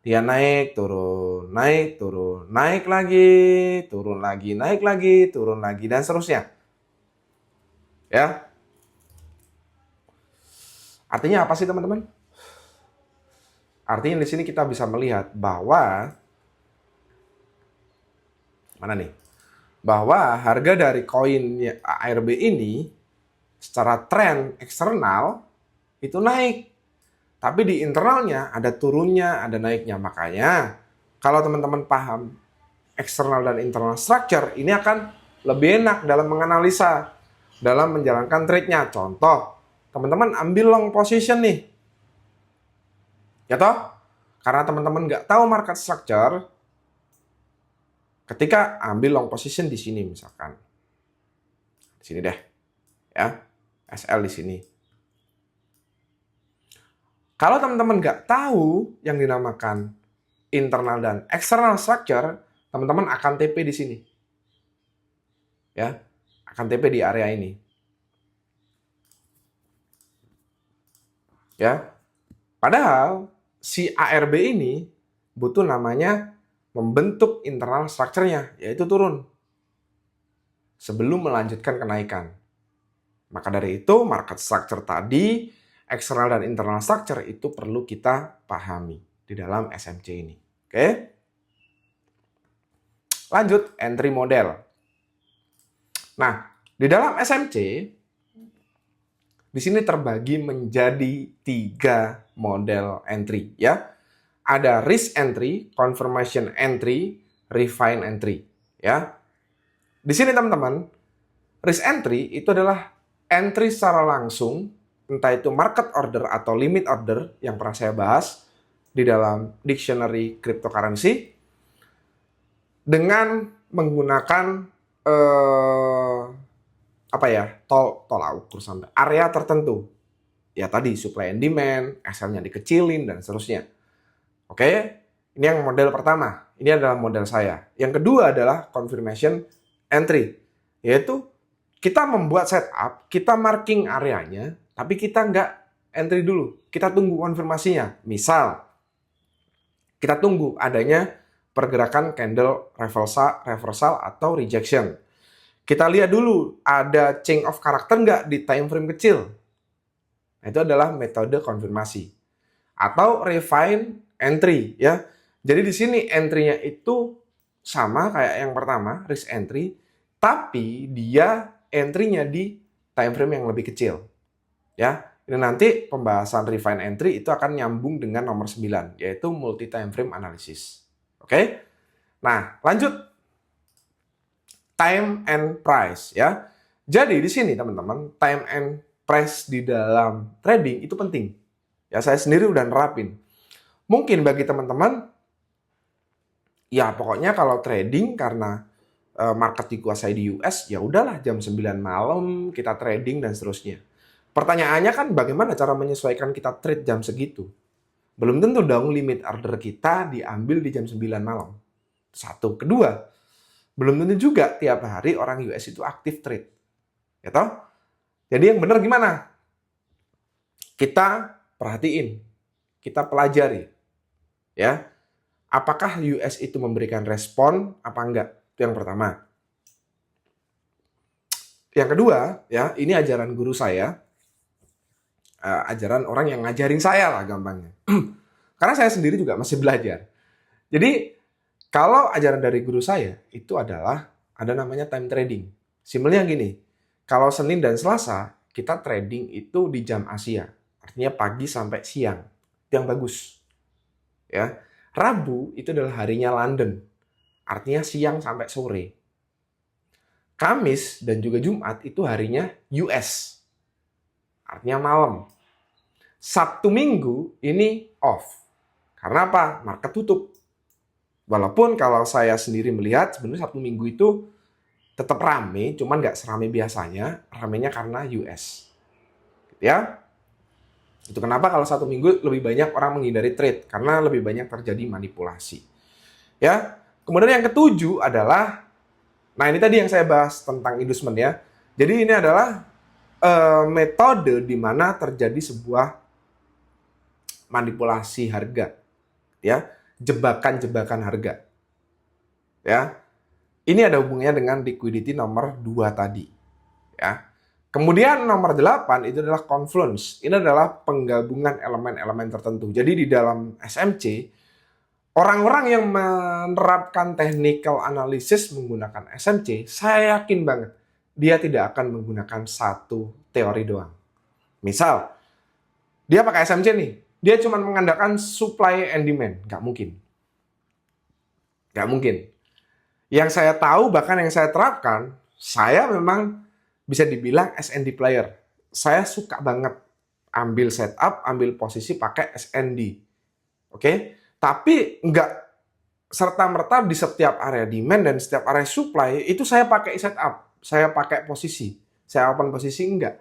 Dia naik, turun, naik, turun, naik lagi, turun lagi, naik lagi, turun lagi, dan seterusnya. Ya. Artinya apa sih teman-teman? Artinya di sini kita bisa melihat bahwa mana nih? Bahwa harga dari koin ARB ini secara tren eksternal itu naik. Tapi di internalnya ada turunnya, ada naiknya. Makanya kalau teman-teman paham eksternal dan internal structure, ini akan lebih enak dalam menganalisa, dalam menjalankan trade-nya. Contoh, teman-teman ambil long position nih. Ya toh? Karena teman-teman nggak tahu market structure, ketika ambil long position di sini misalkan. Di sini deh. Ya. SL di sini. Kalau teman-teman nggak tahu yang dinamakan internal dan external structure, teman-teman akan TP di sini. Ya, akan TP di area ini. Ya. Padahal si ARB ini butuh namanya membentuk internal structure-nya, yaitu turun. Sebelum melanjutkan kenaikan. Maka dari itu, market structure tadi, external dan internal structure itu perlu kita pahami di dalam SMC ini. Oke? Lanjut, entry model. Nah, di dalam SMC, di sini terbagi menjadi 3 model entry, ya. Ada risk entry, confirmation entry, refine entry, ya. Di sini teman-teman, risk entry itu adalah entry secara langsung, entah itu market order atau limit order yang pernah saya bahas di dalam dictionary cryptocurrency, dengan menggunakan tolak ukur sampai area tertentu. Ya tadi supply and demand, SL-nya dikecilin dan seterusnya. Oke, ini yang model pertama. Ini adalah model saya. Yang kedua adalah confirmation entry, yaitu kita membuat setup, kita marking areanya, tapi kita nggak entry dulu. Kita tunggu konfirmasinya. Misal, kita tunggu adanya pergerakan candle reversal atau rejection. Kita lihat dulu ada change of character nggak di time frame kecil. Nah, itu adalah metode konfirmasi. Atau refine entry, ya. Jadi di sini entry-nya itu sama kayak yang pertama, risk entry, tapi dia entry-nya di time frame yang lebih kecil. Ya, ini nanti pembahasan refine entry itu akan nyambung dengan nomor 9, yaitu multi time frame analysis. Oke? Nah, lanjut. Time and price, ya. Jadi di sini teman-teman, time and price di dalam trading itu penting. Ya, saya sendiri udah nerapin. Mungkin bagi teman-teman, ya pokoknya kalau trading karena market dikuasai di US, ya udahlah jam 9 malam kita trading dan seterusnya. Pertanyaannya kan bagaimana cara menyesuaikan kita trade jam segitu? Belum tentu dong limit order kita diambil di jam 9 malam. Satu. Kedua, belum tentu juga tiap hari orang US itu aktif trade. Ya toh? Jadi yang benar gimana? Kita perhatiin, kita pelajari. Ya. Apakah US itu memberikan respon apa enggak? Itu yang pertama. Yang kedua, ya, ini ajaran guru saya. ajaran orang yang ngajarin saya lah gampangnya. Karena saya sendiri juga masih belajar. Jadi kalau ajaran dari guru saya itu adalah ada namanya time trading. Simpelnya gini, kalau Senin dan Selasa kita trading itu di jam Asia, artinya pagi sampai siang, itu yang bagus. Ya, Rabu itu adalah harinya London, artinya siang sampai sore. Kamis dan juga Jumat itu harinya US, artinya malam. Sabtu Minggu ini off. Karena apa? Market tutup. Walaupun kalau saya sendiri melihat sebenarnya Sabtu Minggu itu tetap rame, cuman nggak serame biasanya. Ramenya karena US. Ya, itu kenapa kalau Sabtu Minggu lebih banyak orang menghindari trade karena lebih banyak terjadi manipulasi. Ya, kemudian yang ketujuh adalah, nah ini tadi yang saya bahas tentang inducement ya. Jadi ini adalah metode di mana terjadi sebuah manipulasi harga, ya, jebakan-jebakan harga, ya. Ini ada hubungannya dengan liquidity nomor 2 tadi, ya. Kemudian nomor 8 itu adalah confluence. Ini adalah penggabungan elemen-elemen tertentu. Jadi di dalam SMC, orang-orang yang menerapkan technical analysis menggunakan SMC, saya yakin banget dia tidak akan menggunakan satu teori doang. Misal, dia pakai SMC nih, dia cuma mengandalkan supply and demand. Nggak mungkin. Nggak mungkin. Yang saya tahu, bahkan yang saya terapkan, saya memang bisa dibilang S&D player. Saya suka banget ambil setup, ambil posisi pakai S&D. Oke? Tapi nggak serta-merta di setiap area demand dan setiap area supply, itu saya pakai setup. Saya pakai posisi. Saya open posisi, enggak.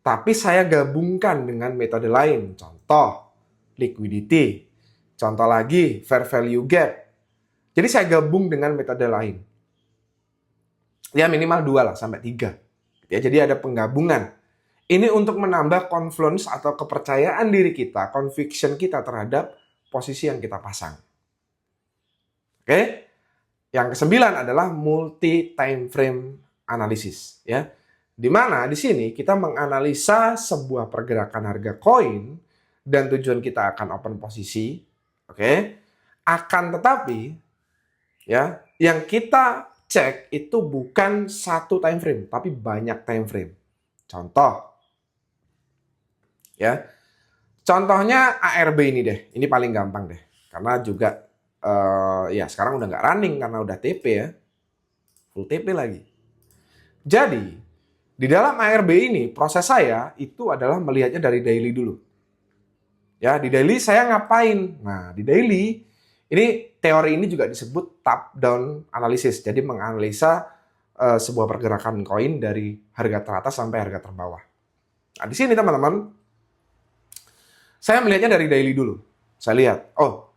Tapi saya gabungkan dengan metode lain. Contoh, liquidity. Contoh lagi, fair value gap. Jadi saya gabung dengan metode lain. Ya minimal 2 lah, sampai 3. Ya, jadi ada penggabungan. Ini untuk menambah confluence atau kepercayaan diri kita, conviction kita terhadap posisi yang kita pasang. Oke? Yang ke-9 adalah multi time frame analysis. Ya. Di mana di sini kita menganalisa sebuah pergerakan harga koin dan tujuan kita akan open posisi, oke? Akan tetapi ya, yang kita cek itu bukan satu time frame, tapi banyak time frame. Contoh, ya, contohnya ARB ini deh, ini paling gampang deh, karena juga ya sekarang udah nggak running karena udah TP ya, full TP lagi. Jadi di dalam ARB ini proses saya itu adalah melihatnya dari daily dulu. Ya, di daily saya ngapain? Nah, di daily ini teori ini juga disebut top down analysis. Jadi menganalisa sebuah pergerakan koin dari harga teratas sampai harga terbawah. Nah, di sini teman-teman, saya melihatnya dari daily dulu. Saya lihat, oh,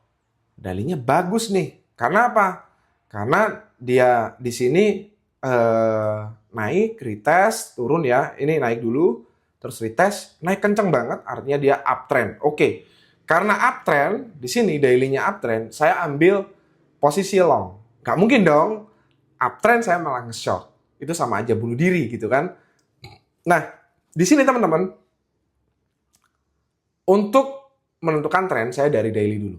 daily-nya bagus nih. Karena apa? Karena dia di sini naik, retest, turun ya. Ini naik dulu. Terus retest, naik kenceng banget, artinya dia uptrend. Oke, karena uptrend, di sini daily-nya uptrend, saya ambil posisi long. Gak mungkin dong, uptrend saya malah nge-short. Itu sama aja bunuh diri gitu kan. Nah, di sini teman-teman, untuk menentukan tren saya dari daily dulu.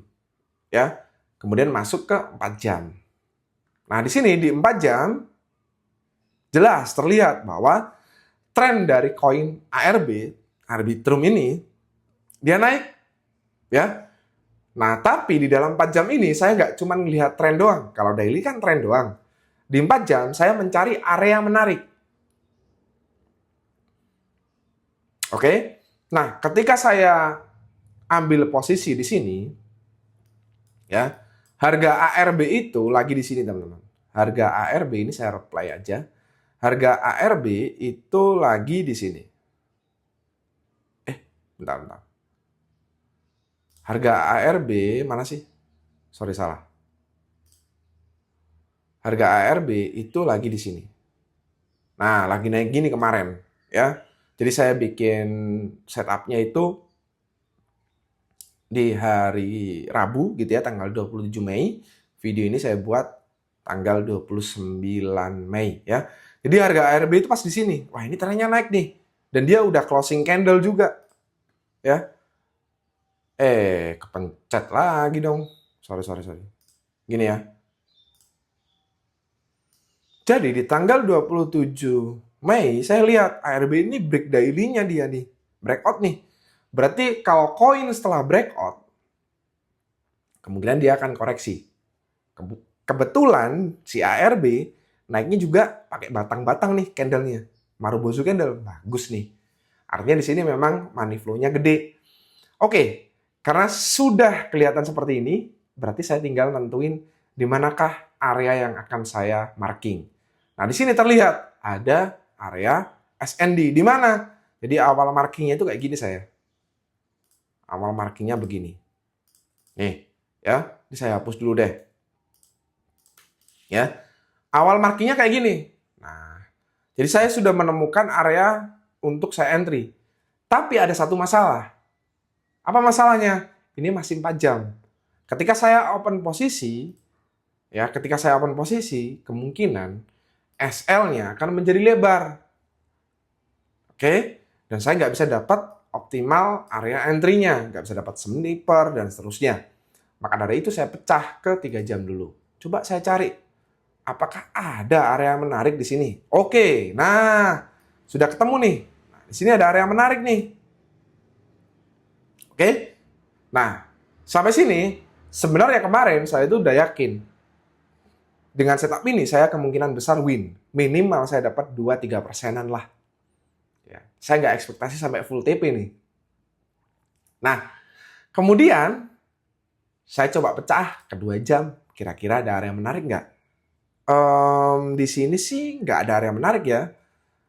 Ya, kemudian masuk ke 4 jam. Nah, di sini di 4 jam, jelas terlihat bahwa tren dari koin ARB, Arbitrum ini, dia naik. Ya. Nah, tapi di dalam 4 jam ini, saya nggak cuma melihat tren doang. Kalau daily kan tren doang. Di 4 jam, saya mencari area menarik. Oke? Nah, ketika saya ambil posisi di sini, ya, harga ARB itu lagi di sini, teman-teman. Harga ARB ini saya reply aja. Harga ARB itu lagi di sini. Bentar. Harga ARB mana sih? Sorry, salah. Harga ARB itu lagi di sini. Nah, lagi naik gini kemarin, ya. Jadi saya bikin setupnya itu di hari Rabu gitu ya, tanggal 27 Mei. Video ini saya buat tanggal 29 Mei ya. Jadi harga ARB itu pas di sini. Wah, ini trennya naik nih. Dan dia udah closing candle juga. ya. Kepencet lagi dong. Sorry. Gini ya. Jadi di tanggal 27 Mei, saya lihat ARB ini break daily-nya dia nih. Breakout nih. Berarti kalau koin setelah breakout, kemungkinan dia akan koreksi. Kebetulan si ARB naiknya juga pakai batang-batang nih candle-nya. Marubozu candle, bagus nih. Artinya di sini memang money flow-nya gede. Oke, karena sudah kelihatan seperti ini, berarti saya tinggal nentuin di manakah area yang akan saya marking. Nah, di sini terlihat ada area SND. Di mana? Jadi awal markingnya itu kayak gini saya. Awal markingnya begini. Nih, ya. Ini saya hapus dulu deh. Ya. Awal markingnya kayak gini. Nah, jadi saya sudah menemukan area untuk saya entry. Tapi ada satu masalah. Apa masalahnya? Ini masih 4 jam. Ketika saya open posisi, kemungkinan SL-nya akan menjadi lebar. Oke? Dan saya nggak bisa dapat optimal area entry-nya. Nggak bisa dapat sniper, dan seterusnya. Maka dari itu saya pecah ke 3 jam dulu. Coba saya cari. Apakah ada area menarik di sini? Oke, nah sudah ketemu nih. Nah, di sini ada area menarik nih. Oke? Nah, sampai sini sebenarnya kemarin saya itu udah yakin. Dengan setup ini saya kemungkinan besar win. Minimal saya dapat 2-3%-an lah. Ya, saya nggak ekspektasi sampai full TP nih. Nah, kemudian saya coba pecah ke 2 jam. Kira-kira ada area menarik nggak? Di sini sih nggak ada area menarik ya.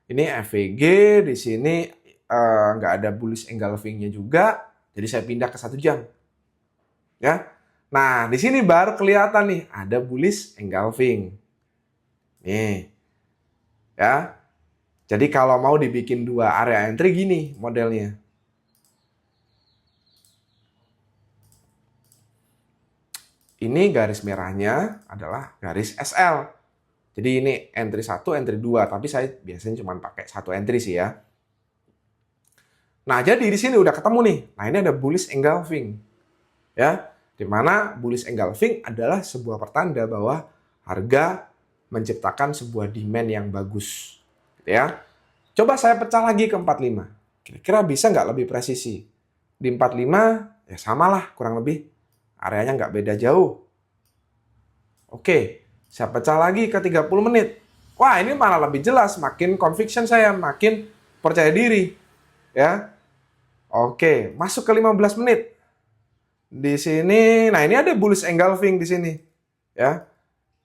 Ini FVG, di sini nggak ada bullish engulfing-nya juga. Jadi saya pindah ke 1 jam. Ya. Nah, di sini baru kelihatan nih ada bullish engulfing. Nih. Ya. Jadi kalau mau dibikin 2 area entry gini modelnya. Ini garis merahnya adalah garis SL. Jadi ini entry 1, entry 2, tapi saya biasanya cuma pakai 1 entry sih ya. Nah, jadi di sini udah ketemu nih. Nah, ini ada bullish engulfing. Ya, di mana bullish engulfing adalah sebuah pertanda bahwa harga menciptakan sebuah demand yang bagus. Gitu ya. Coba saya pecah lagi ke 45. Kira-kira bisa nggak lebih presisi? Di 45, ya samalah kurang lebih. Areanya nggak beda jauh. Oke, saya pecah lagi ke 30 menit. Wah, ini malah lebih jelas. Makin conviction saya, makin percaya diri. Ya. Oke, masuk ke 15 menit. Di sini, nah ini ada bullish engulfing di sini. Ya.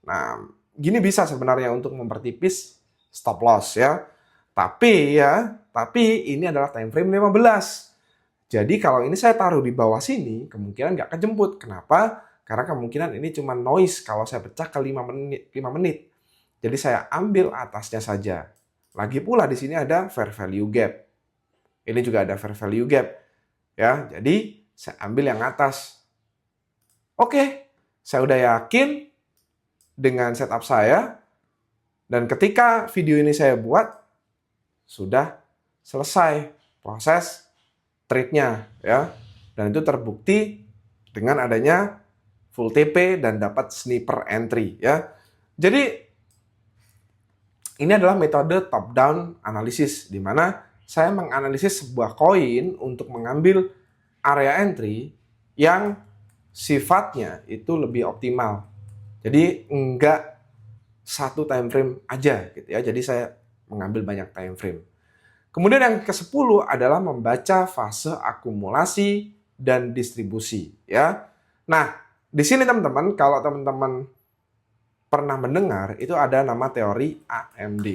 Nah, gini bisa sebenarnya untuk mempertipis stop loss ya. Tapi ini adalah time frame 15. Jadi kalau ini saya taruh di bawah sini, kemungkinan nggak kejemput. Kenapa? Karena kemungkinan ini cuma noise kalau saya pecah ke 5 menit. Jadi saya ambil atasnya saja. Lagi pula di sini ada fair value gap. Ini juga ada fair value gap. Ya, jadi saya ambil yang atas. Oke, saya udah yakin dengan setup saya. Dan ketika video ini saya buat, sudah selesai proses trade-nya ya. Dan itu terbukti dengan adanya full TP dan dapat sniper entry ya. Jadi ini adalah metode top down analysis di mana saya menganalisis sebuah koin untuk mengambil area entry yang sifatnya itu lebih optimal. Jadi enggak satu time frame aja gitu ya. Jadi saya mengambil banyak time frame. Kemudian yang ke-10 adalah membaca fase akumulasi dan distribusi ya. Nah, di sini teman-teman, kalau teman-teman pernah mendengar, itu ada nama teori AMD.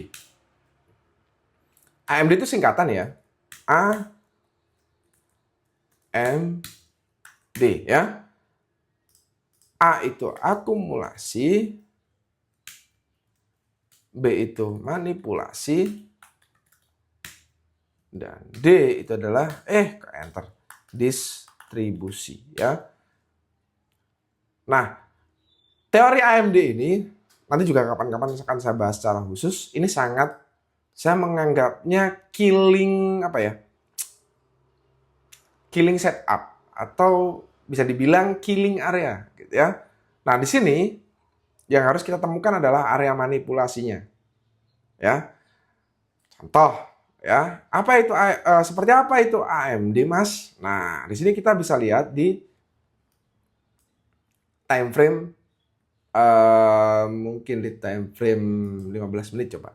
AMD itu singkatan ya. AMD ya. A itu akumulasi, B itu manipulasi, dan D itu adalah enter distribusi ya. Nah, teori AMD ini nanti juga kapan-kapan akan saya bahas secara khusus. Ini sangat saya menganggapnya killing killing setup atau bisa dibilang killing area gitu ya. Nah, di sini yang harus kita temukan adalah area manipulasinya. Ya. Contoh ya, seperti apa itu AMD, Mas? Nah, di sini kita bisa lihat di time frame mungkin di time frame 15 menit coba.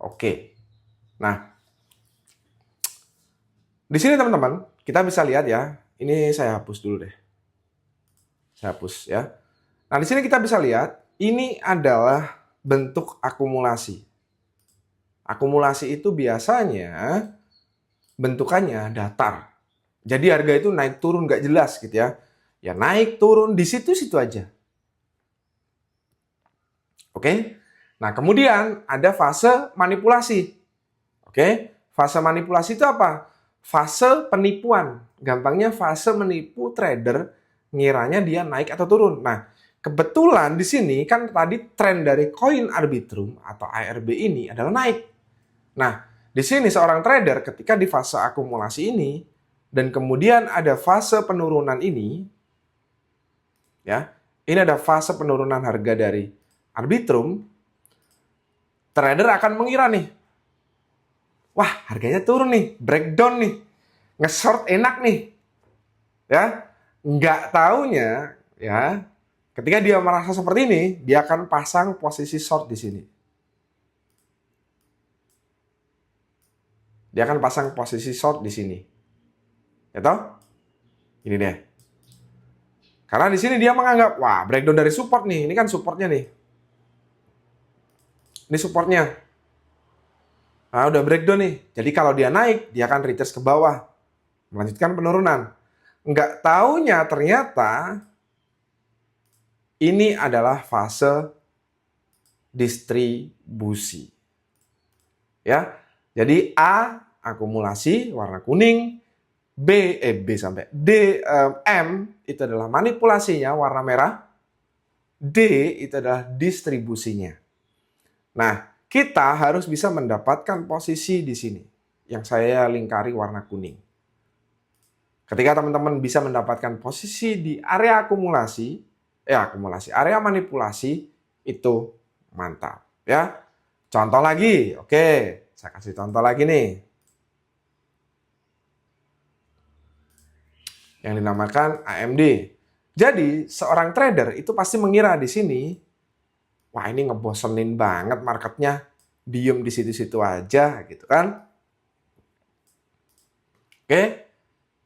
Oke. Nah, di sini teman-teman, kita bisa lihat ya. Ini saya hapus dulu deh. Saya hapus ya. Nah, di sini kita bisa lihat ini adalah bentuk akumulasi. Akumulasi itu biasanya bentukannya datar. Jadi harga itu naik turun nggak jelas gitu ya. Ya naik turun di situ-situ aja. Oke. Nah, kemudian ada fase manipulasi. Oke. Fase manipulasi itu apa? Fase penipuan. Gampangnya fase menipu trader ngiranya dia naik atau turun. Nah, kebetulan di sini kan tadi tren dari koin Arbitrum atau ARB ini adalah naik. Nah, di sini seorang trader ketika di fase akumulasi ini dan kemudian ada fase penurunan ini, ya, ini ada fase penurunan harga dari Arbitrum, trader akan mengira nih, wah harganya turun nih, breakdown nih, nge-short enak nih, ya, nggak taunya, ya, ketika dia merasa seperti ini, dia akan pasang posisi short di sini. Dia akan pasang posisi short di sini. Ya toh? Ini deh. Karena di sini dia menganggap, wah breakdown dari support nih. Ini kan supportnya nih. Ini supportnya. Nah udah breakdown nih. Jadi kalau dia naik, dia akan retest ke bawah. Melanjutkan penurunan. Nggak taunya ternyata ini adalah fase distribusi. Ya. Jadi A akumulasi warna kuning, B sampai D, M itu adalah manipulasinya warna merah, D itu adalah distribusinya. Nah, kita harus bisa mendapatkan posisi di sini yang saya lingkari warna kuning. Ketika teman-teman bisa mendapatkan posisi di area area manipulasi itu mantap ya. Contoh lagi, oke. Saya kasih contoh lagi nih. Yang dinamakan AMD. Jadi, seorang trader itu pasti mengira di sini, wah ini ngebosenin banget marketnya, diem di situ-situ aja gitu kan. Oke,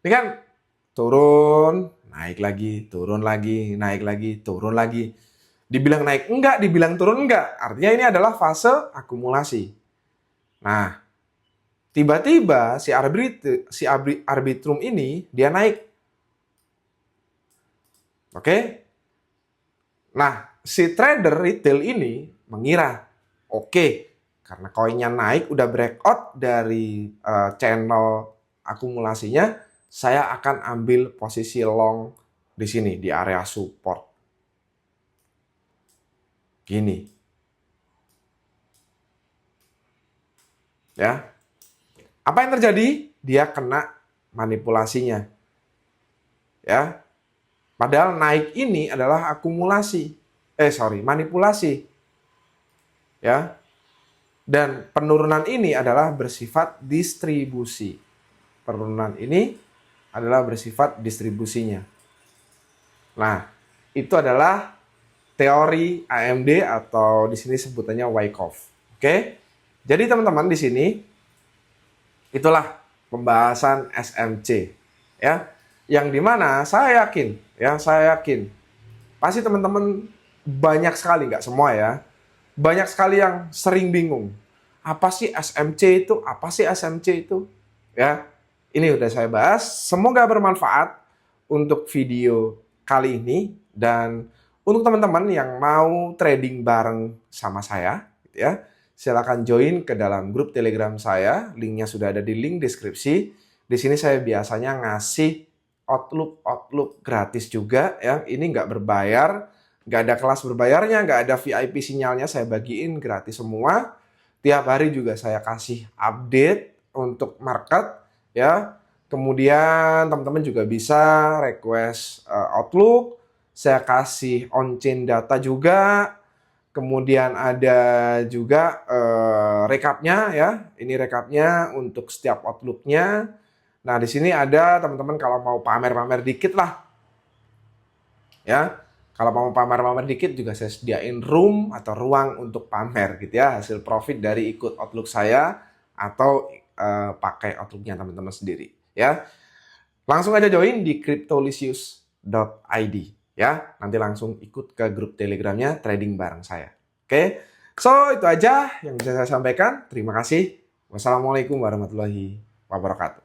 ini kan turun, naik lagi, turun lagi, naik lagi, turun lagi. Dibilang naik enggak, dibilang turun enggak. Artinya ini adalah fase akumulasi. Nah, tiba-tiba si Arbitrum ini dia naik. Oke? Nah, si trader retail ini mengira, oke, karena koinnya naik, udah breakout dari channel akumulasinya, saya akan ambil posisi long di sini, di area support. Gini. Ya. Apa yang terjadi? Dia kena manipulasinya. Ya. Padahal naik ini adalah manipulasi. Ya. Dan penurunan ini adalah bersifat distribusi. Penurunan ini adalah bersifat distribusinya. Nah, itu adalah teori AMD atau di sini sebutannya Wyckoff. Oke? Jadi teman-teman di sini itulah pembahasan SMC ya. Yang dimana saya yakin pasti teman-teman banyak sekali, nggak semua ya, banyak sekali yang sering bingung. Apa sih SMC itu? Apa sih SMC itu? Ya, ini udah saya bahas. Semoga bermanfaat untuk video kali ini dan untuk teman-teman yang mau trading bareng sama saya, gitu ya. Silakan join ke dalam grup Telegram saya. Linknya sudah ada di link deskripsi. Di sini saya biasanya ngasih Outlook gratis juga ya. Ini nggak berbayar, nggak ada kelas berbayarnya, nggak ada VIP sinyalnya. Saya bagiin gratis semua. Tiap hari juga saya kasih update untuk market ya. Kemudian teman-teman juga bisa request Outlook, saya kasih on-chain data juga. Kemudian ada juga rekapnya ya. Ini rekapnya untuk setiap Outlook-nya. Nah, di sini ada teman-teman kalau mau pamer-pamer dikit lah. Ya. Kalau mau pamer-pamer dikit juga saya sediain room atau ruang untuk pamer gitu ya. Hasil profit dari ikut Outlook saya atau pakai Outlook-nya teman-teman sendiri ya. Langsung aja join di cryptolicious.id ya. Nanti langsung ikut ke grup Telegramnya trading bareng saya. Oke. So, itu aja yang bisa saya sampaikan. Terima kasih. Wassalamualaikum warahmatullahi wabarakatuh.